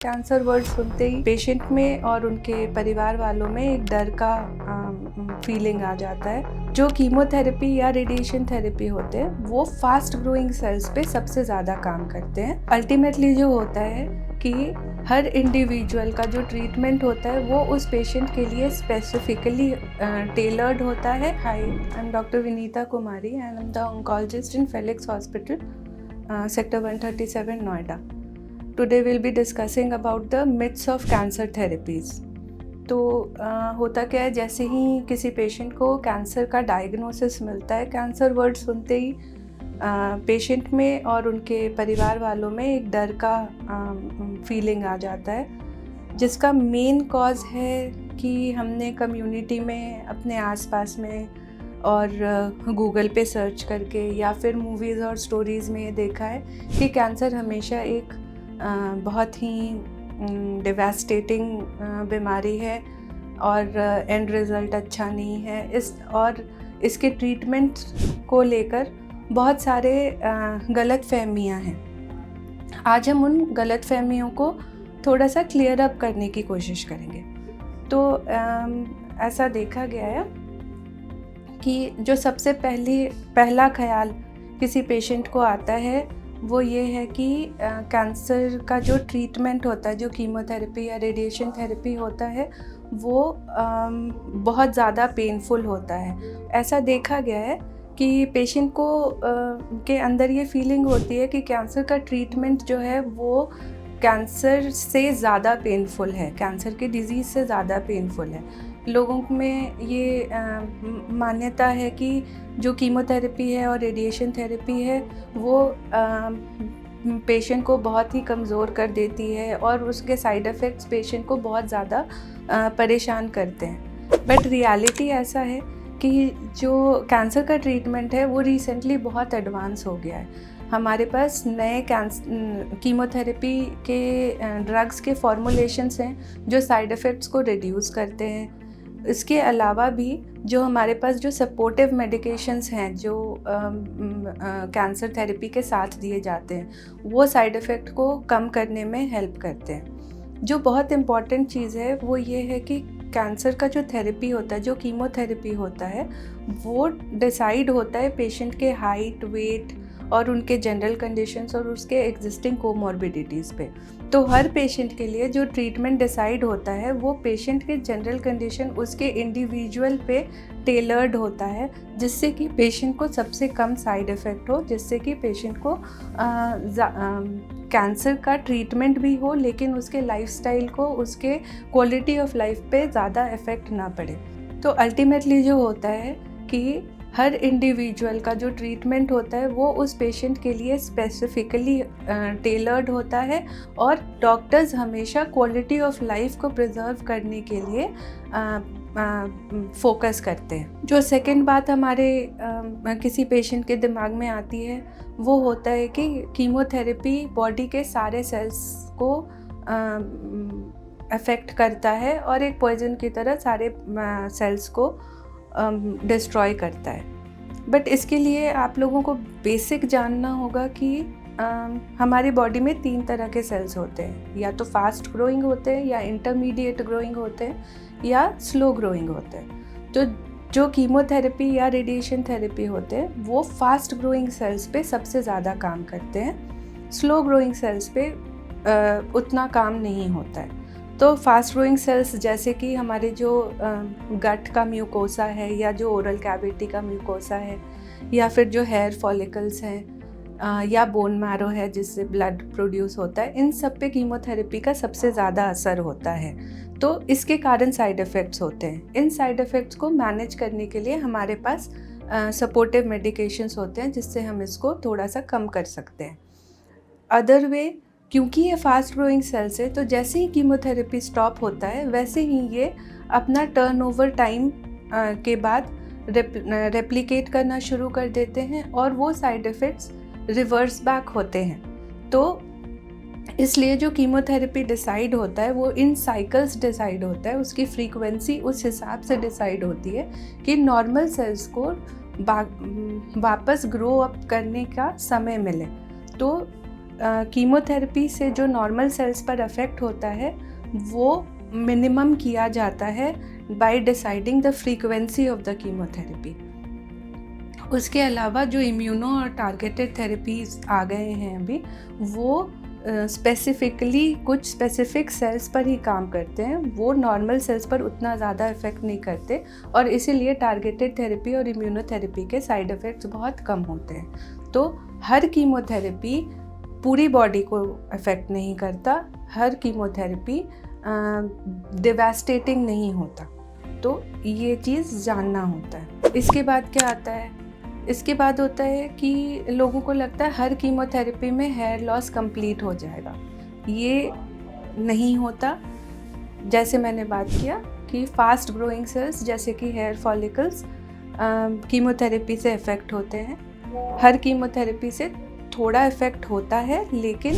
Cancer word सुनते ही patient में और उनके परिवार वालों में एक डर का फीलिंग आ जाता है। जो कीमोथेरेपी या रेडिएशन थेरेपी होते हैं वो फास्ट ग्रोइंग सेल्स पे सबसे ज़्यादा काम करते हैं। अल्टीमेटली जो होता है कि हर इंडिविजुअल का जो ट्रीटमेंट होता है वो उस पेशेंट के लिए स्पेसिफिकली टेलर्ड होता है। Hi, I am doctor Vinita Kumari and I am the oncologist in Felix hospital, sector 137 Noida. Today we'll be discussing about the myths of cancer therapies। तो होता क्या है, जैसे ही किसी पेशेंट को कैंसर का डायग्नोसिस मिलता है, कैंसर वर्ड सुनते ही पेशेंट में और उनके परिवार वालों में एक डर का फीलिंग आ जाता है, जिसका मेन कॉज है कि हमने कम्युनिटी में, अपने आसपास में और गूगल पे सर्च करके या फिर मूवीज़ और स्टोरीज़ में ये देखा है कि कैंसर हमेशा एक बहुत ही डिवास्टेटिंग बीमारी है और एंड रिज़ल्ट अच्छा नहीं है। इसके ट्रीटमेंट को लेकर बहुत सारे गलत फहमियाँ हैं। आज हम उन गलत फहमियों को थोड़ा सा क्लियर अप करने की कोशिश करेंगे। तो ऐसा देखा गया है कि जो सबसे पहला ख्याल किसी पेशेंट को आता है वो ये है कि कैंसर का जो ट्रीटमेंट होता है, जो कीमोथेरेपी या रेडिएशन थेरेपी होता है, वो बहुत ज़्यादा पेनफुल होता है। ऐसा देखा गया है कि पेशेंट को के अंदर ये फीलिंग होती है कि कैंसर का ट्रीटमेंट जो है वो कैंसर से ज़्यादा पेनफुल है, कैंसर के डिज़ीज़ से ज़्यादा पेनफुल है। लोगों में ये मान्यता है कि जो कीमोथेरेपी है और रेडिएशन थेरेपी है वो पेशेंट को बहुत ही कमज़ोर कर देती है और उसके साइड इफ़ेक्ट्स पेशेंट को बहुत ज़्यादा परेशान करते हैं। बट रियलिटी ऐसा है कि जो कैंसर का ट्रीटमेंट है वो रिसेंटली बहुत एडवांस हो गया है। हमारे पास नए कीमोथेरेपी के ड्रग्स के फॉर्मुलेशंस हैं जो साइड इफ़ेक्ट्स को रिड्यूस करते हैं। इसके अलावा भी जो हमारे पास जो सपोर्टिव मेडिकेशंस हैं जो कैंसर थेरेपी के साथ दिए जाते हैं वो साइड इफ़ेक्ट को कम करने में हेल्प करते हैं। जो बहुत इम्पॉर्टेंट चीज़ है वो ये है कि कैंसर का जो थेरेपी होता है, जो कीमोथेरेपी होता है, वो डिसाइड होता है पेशेंट के हाइट, वेट और उनके जनरल कंडीशंस और उसके एग्जिस्टिंग कोमॉर्बिडिटीज़ पे। तो हर पेशेंट के लिए जो ट्रीटमेंट डिसाइड होता है वो पेशेंट के जनरल कंडीशन, उसके इंडिविजुअल पे टेलर्ड होता है, जिससे कि पेशेंट को सबसे कम साइड इफ़ेक्ट हो, जिससे कि पेशेंट को कैंसर का ट्रीटमेंट भी हो लेकिन उसके लाइफस्टाइल को, उसके क्वालिटी ऑफ लाइफ पे ज़्यादा इफ़ेक्ट ना पड़े। तो अल्टीमेटली जो होता है कि हर इंडिविजुअल का जो ट्रीटमेंट होता है वो उस पेशेंट के लिए स्पेसिफिकली टेलर्ड होता है और डॉक्टर्स हमेशा क्वालिटी ऑफ लाइफ को प्रिजर्व करने के लिए फोकस करते हैं। जो सेकंड बात हमारे किसी पेशेंट के दिमाग में आती है वो होता है कि कीमोथेरेपी बॉडी के सारे सेल्स को अफेक्ट करता है और एक पॉइजन की तरह सारे सेल्स को डिस्ट्रॉय करता है। बट इसके लिए आप लोगों को बेसिक जानना होगा कि हमारी बॉडी में 3 तरह के सेल्स होते हैं, या तो फास्ट ग्रोइंग होते हैं, या इंटरमीडिएट ग्रोइंग होते हैं, या स्लो ग्रोइंग होते हैं। तो जो कीमोथेरेपी या रेडिएशन थेरेपी होते हैं वो फास्ट ग्रोइंग सेल्स पे सबसे ज़्यादा काम करते हैं। स्लो ग्रोइंग सेल्स पे उतना काम नहीं होता है। तो फास्ट ग्रोइंग सेल्स जैसे कि हमारे जो गट का म्यूकोसा है, या जो ओरल कैविटी का म्यूकोसा है, या फिर जो हेयर फॉलिकल्स हैं, या बोन मैरो है जिससे ब्लड प्रोड्यूस होता है, इन सब पे कीमोथेरेपी का सबसे ज़्यादा असर होता है। तो इसके कारण साइड इफ़ेक्ट्स होते हैं। इन साइड इफ़ेक्ट्स को मैनेज करने के लिए हमारे पास सपोर्टिव मेडिकेशंस होते हैं जिससे हम इसको थोड़ा सा कम कर सकते हैं। अदर वे, क्योंकि ये फास्ट ग्रोइंग सेल्स है तो जैसे ही कीमोथेरेपी स्टॉप होता है वैसे ही ये अपना टर्नओवर टाइम के बाद रेप्लिकेट करना शुरू कर देते हैं और वो साइड इफ़ेक्ट्स रिवर्स बैक होते हैं। तो इसलिए जो कीमोथेरेपी डिसाइड होता है वो इन साइकिल्स डिसाइड होता है, उसकी फ्रीक्वेंसी उस हिसाब से डिसाइड होती है कि नॉर्मल सेल्स को वापस ग्रो अप करने का समय मिले। तो कीमोथेरेपी से जो नॉर्मल सेल्स पर अफेक्ट होता है वो मिनिमम किया जाता है by deciding the frequency of the chemotherapy. उसके अलावा जो इम्यूनो और टारगेटेड थेरेपीज आ गए हैं अभी, वो स्पेसिफिकली कुछ स्पेसिफिक सेल्स पर ही काम करते हैं, वो नॉर्मल सेल्स पर उतना ज़्यादा इफ़ेक्ट नहीं करते और इसीलिए टारगेटेड थेरेपी और इम्यूनोथेरेपी के साइड इफ़ेक्ट्स बहुत कम होते हैं। तो हर कीमोथेरेपी पूरी बॉडी को इफ़ेक्ट नहीं करता, हर कीमोथेरेपी डिवास्टेटिंग नहीं होता, तो ये चीज़ जानना होता है। इसके बाद क्या आता है? इसके बाद होता है कि लोगों को लगता है हर कीमोथेरेपी में हेयर लॉस कंप्लीट हो जाएगा। ये नहीं होता। जैसे मैंने बात किया कि फास्ट ग्रोइंग सेल्स जैसे कि हेयर फॉलिकल्स कीमोथेरेपी से इफ़ेक्ट होते हैं। हर कीमोथेरेपी से थोड़ा इफ़ेक्ट होता है, लेकिन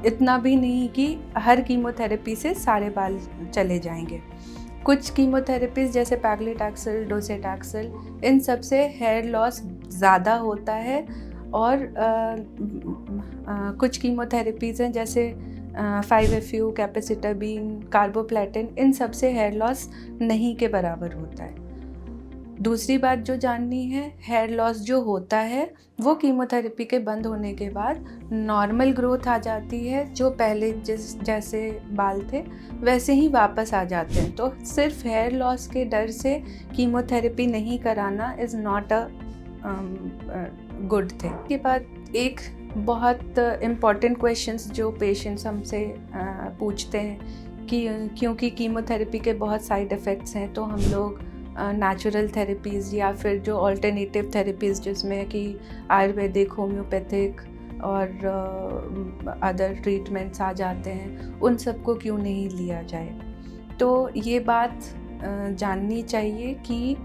इतना भी नहीं कि हर कीमोथेरेपी से सारे बाल चले जाएंगे। कुछ कीमोथेरेपीज जैसे पैक्लिटैक्सेल, डोसेटैक्सेल, इन सब से हेयर लॉस ज़्यादा होता है और कुछ कीमोथेरेपीज़ हैं जैसे 5-FU, कैपेसिटाबीन, कार्बोप्लेटिन, इन सब से हेयर लॉस नहीं के बराबर होता है। दूसरी बात जो जाननी है, हेयर लॉस जो होता है वो कीमोथेरेपी के बंद होने के बाद नॉर्मल ग्रोथ आ जाती है, जो पहले जैसे बाल थे वैसे ही वापस आ जाते हैं। तो सिर्फ हेयर लॉस के डर से कीमोथेरेपी नहीं कराना is not a good thing. के बाद एक बहुत इम्पॉर्टेंट क्वेश्चंस जो पेशेंट्स हमसे पूछते हैं कि क्योंकि कीमोथेरेपी के बहुत साइड इफ़ेक्ट्स हैं, तो हम लोग नेचुरल थेरेपीज़ या फिर जो अल्टरनेटिव थेरेपीज़ जिसमें कि आयुर्वेदिक, होम्योपैथिक और अदर ट्रीटमेंट्स आ जाते हैं, उन सबको क्यों नहीं लिया जाए। तो ये बात जाननी चाहिए कि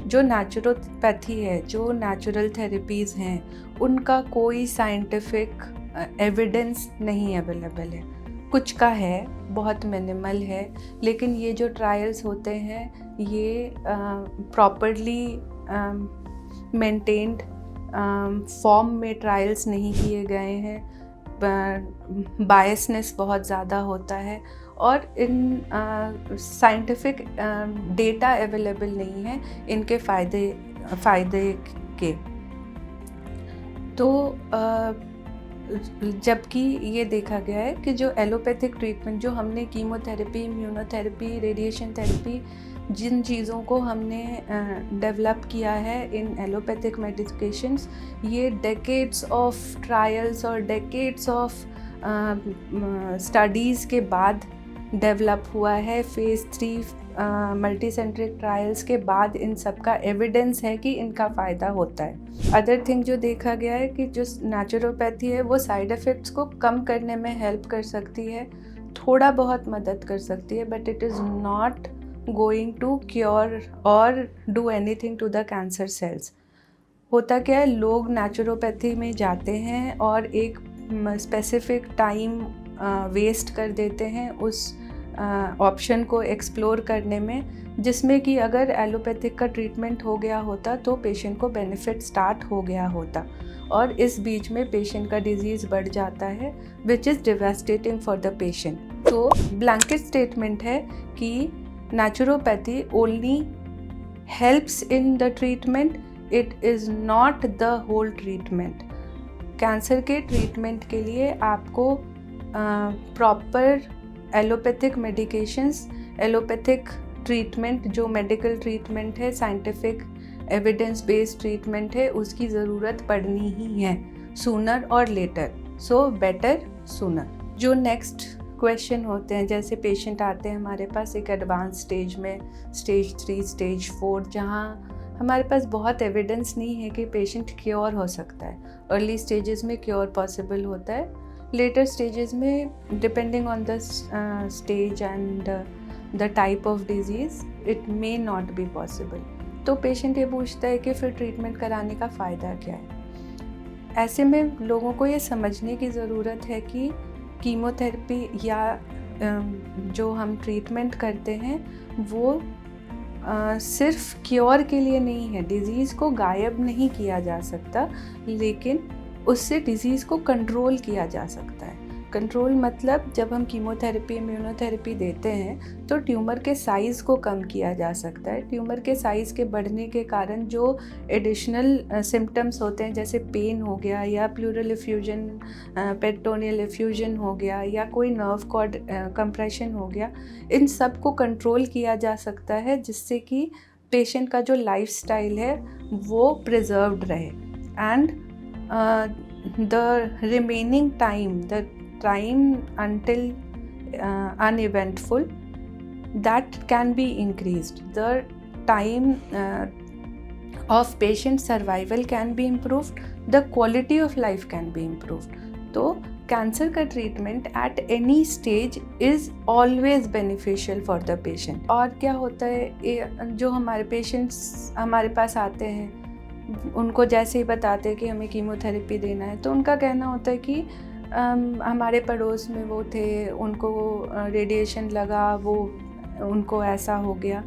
जो नेचुरोपैथी है, जो नेचुरल थेरेपीज़ हैं, उनका कोई साइंटिफिक एविडेंस नहीं अवेलेबल है। कुछ का है, बहुत मिनिमल है, लेकिन ये जो ट्रायल्स होते हैं ये प्रॉपरली मेंटेन्ड फॉर्म में ट्रायल्स नहीं किए गए हैं, बायसनेस बहुत ज़्यादा होता है और इन साइंटिफिक डेटा अवेलेबल नहीं है इनके फ़ायदे के। तो जबकि ये देखा गया है कि जो एलोपैथिक ट्रीटमेंट जो हमने कीमोथेरेपी, इम्यूनोथेरेपी, रेडिएशन थेरेपी, जिन चीज़ों को हमने डेवलप किया है इन एलोपैथिक मेडिकेशंस, ये डेकेड्स ऑफ ट्रायल्स और डेकेड्स ऑफ स्टडीज़ के बाद डेवलप हुआ है। फेज़ 3 मल्टीसेंट्रिक ट्रायल्स के बाद इन सब का एविडेंस है कि इनका फ़ायदा होता है। अदर थिंग जो देखा गया है कि जो नेचुरोपैथी है वो साइड इफ़ेक्ट्स को कम करने में हेल्प कर सकती है, थोड़ा बहुत मदद कर सकती है, but it is not going to cure or do anything to the cancer cells. होता क्या है, लोग नेचुरोपैथी में जाते हैं और एक स्पेसिफिक टाइम वेस्ट कर देते हैं उस ऑप्शन को एक्सप्लोर करने में, जिसमें कि अगर एलोपैथिक का ट्रीटमेंट हो गया होता तो पेशेंट को बेनिफिट स्टार्ट हो गया होता, और इस बीच में पेशेंट का डिजीज़ बढ़ जाता है which is devastating for the patient. तो ब्लैंकेट स्टेटमेंट है कि naturopathy only helps in the treatment, it is not the whole treatment. Cancer के ट्रीटमेंट के लिए आपको proper allopathic medications, allopathic treatment जो मेडिकल ट्रीटमेंट है, साइंटिफिक एविडेंस बेस्ड ट्रीटमेंट है, उसकी ज़रूरत पड़नी ही है, सूनर और लेटर, सो बेटर सूनर। जो नेक्स्ट क्वेश्चन होते हैं, जैसे पेशेंट आते हैं हमारे पास एक एडवांस स्टेज में, स्टेज 3, स्टेज 4, जहाँ हमारे पास बहुत एविडेंस नहीं है कि पेशेंट क्योर हो सकता है। अर्ली स्टेजेस में क्योर पॉसिबल होता है, लेटर स्टेजेस में depending on the stage and the type of disease it may not be possible. तो पेशेंट ये पूछता है कि फिर ट्रीटमेंट कराने का फ़ायदा क्या है। ऐसे में लोगों को ये समझने की ज़रूरत है कि कीमोथेरेपी या जो हम ट्रीटमेंट करते हैं वो सिर्फ क्योर के लिए नहीं है, डिज़ीज़ को गायब नहीं किया जा सकता, लेकिन उससे डिजीज़ को कंट्रोल किया जा सकता है। कंट्रोल मतलब जब हम कीमोथेरेपी, इम्यूनोथेरेपी देते हैं तो ट्यूमर के साइज़ को कम किया जा सकता है। ट्यूमर के साइज़ के बढ़ने के कारण जो एडिशनल सिम्टम्स होते हैं, जैसे पेन हो गया या प्लूरल एफ्यूजन, पेरिटोनियल एफ्यूजन हो गया या कोई नर्व कॉर्ड कंप्रेशन हो गया, इन सब को कंट्रोल किया जा सकता है, जिससे कि पेशेंट का जो लाइफस्टाइल है वो प्रिजर्व्ड रहे and the remaining time until uneventful, that can be increased. The time of patient survival can be improved, the quality of life can be improved. तो कैंसर का treatment at any stage is always beneficial for the patient. और क्या होता है, जो हमारे patients हमारे पास आते हैं, उनको जैसे ही बताते हैं कि हमें कीमोथेरेपी देना है, तो उनका कहना होता है कि हमारे पड़ोस में वो थे, उनको रेडिएशन लगा, वो उनको ऐसा हो गया।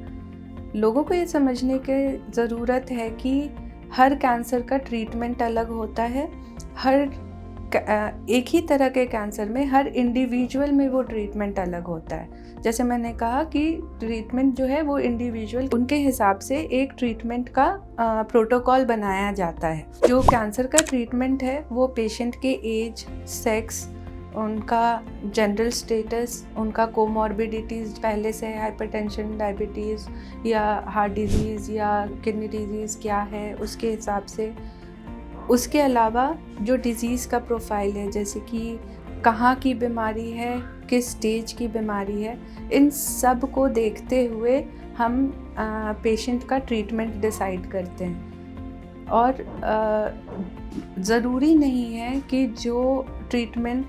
लोगों को ये समझने की ज़रूरत है कि हर कैंसर का ट्रीटमेंट अलग होता है। एक ही तरह के कैंसर में हर इंडिविजुअल में वो ट्रीटमेंट अलग होता है। जैसे मैंने कहा कि ट्रीटमेंट जो है वो इंडिविजुअल, उनके हिसाब से एक ट्रीटमेंट का प्रोटोकॉल बनाया जाता है। जो कैंसर का ट्रीटमेंट है वो पेशेंट के एज, सेक्स, उनका जनरल स्टेटस, उनका कोमॉर्बिडिटीज़ पहले से हाइपरटेंशन, डायबिटीज़ या हार्ट डिजीज़ या किडनी डिजीज़ क्या है, उसके हिसाब से। उसके अलावा जो डिज़ीज़ का प्रोफाइल है, जैसे कि कहाँ की बीमारी है, किस स्टेज की बीमारी है, इन सब को देखते हुए हम पेशेंट का ट्रीटमेंट डिसाइड करते हैं। और ज़रूरी नहीं है कि जो ट्रीटमेंट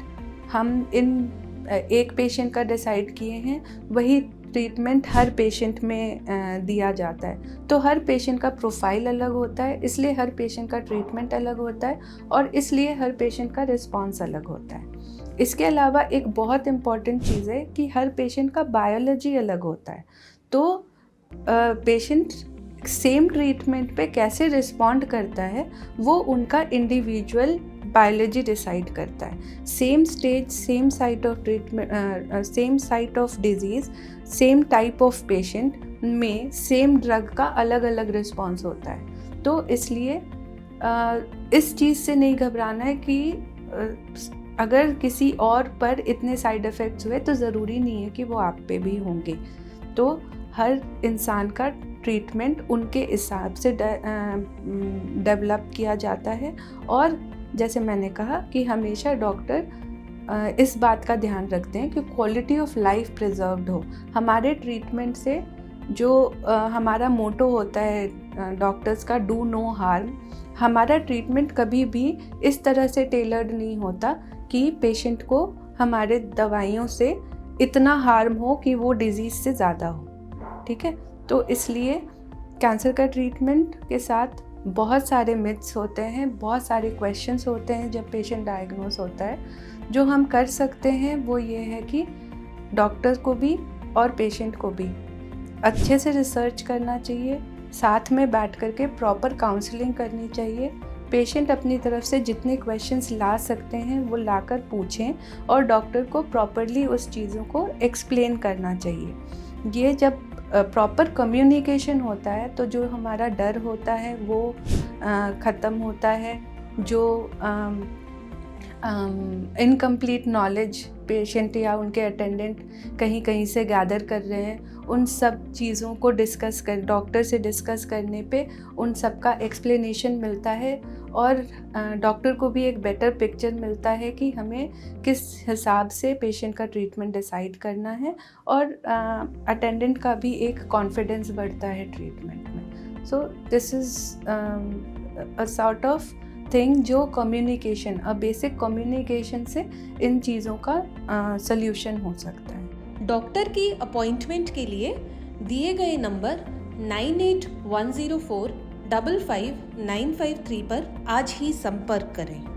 हम एक पेशेंट का डिसाइड किए हैं वही ट्रीटमेंट हर पेशेंट में दिया जाता है। तो हर पेशेंट का प्रोफाइल अलग होता है, इसलिए हर पेशेंट का ट्रीटमेंट अलग होता है और इसलिए हर पेशेंट का रिस्पॉन्स अलग होता है। इसके अलावा एक बहुत इम्पॉर्टेंट चीज़ है कि हर पेशेंट का बायोलॉजी अलग होता है। तो पेशेंट सेम ट्रीटमेंट पे कैसे रिस्पॉन्ड करता है वो उनका इंडिविजुअल बायोलॉजी डिसाइड करता है। Same stage, same site of treatment, same site of disease, same type of patient में सेम ड्रग का अलग अलग रिस्पॉन्स होता है। तो इसलिए इस चीज़ से नहीं घबराना है कि अगर किसी और पर इतने साइड इफ़ेक्ट्स हुए तो ज़रूरी नहीं है कि वो आप पे भी होंगे। तो हर इंसान का ट्रीटमेंट उनके हिसाब से डेवलप किया जाता है। और जैसे मैंने कहा कि हमेशा डॉक्टर इस बात का ध्यान रखते हैं कि क्वालिटी ऑफ लाइफ प्रिजर्व्ड हो। हमारे ट्रीटमेंट से जो हमारा मोटो होता है डॉक्टर्स का, डू नो हार्म, हमारा ट्रीटमेंट कभी भी इस तरह से टेलर्ड नहीं होता कि पेशेंट को हमारे दवाइयों से इतना हार्म हो कि वो डिजीज़ से ज़्यादा हो। ठीक है, तो इसलिए कैंसर का ट्रीटमेंट के साथ बहुत सारे मिथ्स होते हैं, बहुत सारे क्वेश्चंस होते हैं जब पेशेंट डायग्नोस होता है। जो हम कर सकते हैं वो ये है कि डॉक्टर को भी और पेशेंट को भी अच्छे से रिसर्च करना चाहिए, साथ में बैठ करके प्रॉपर काउंसलिंग करनी चाहिए। पेशेंट अपनी तरफ से जितने क्वेश्चंस ला सकते हैं वो लाकर पूछें और डॉक्टर को प्रॉपरली उस चीज़ों को एक्सप्लेन करना चाहिए। ये जब प्रॉपर कम्युनिकेशन होता है तो जो हमारा डर होता है वो ख़त्म होता है। जो इनकम्प्लीट नॉलेज पेशेंट या उनके अटेंडेंट कहीं कहीं से गैदर कर रहे हैं, उन सब चीज़ों को डॉक्टर से डिस्कस करने पे उन सब का एक्सप्लेनेशन मिलता है और डॉक्टर को भी एक बेटर पिक्चर मिलता है कि हमें किस हिसाब से पेशेंट का ट्रीटमेंट डिसाइड करना है और अटेंडेंट का भी एक कॉन्फिडेंस बढ़ता है ट्रीटमेंट में। So this is a sort of thing जो कम्युनिकेशन, बेसिक कम्युनिकेशन से इन चीज़ों का सल्यूशन हो सकता है। डॉक्टर की अपॉइंटमेंट के लिए दिए गए नंबर 9810455953 पर आज ही संपर्क करें।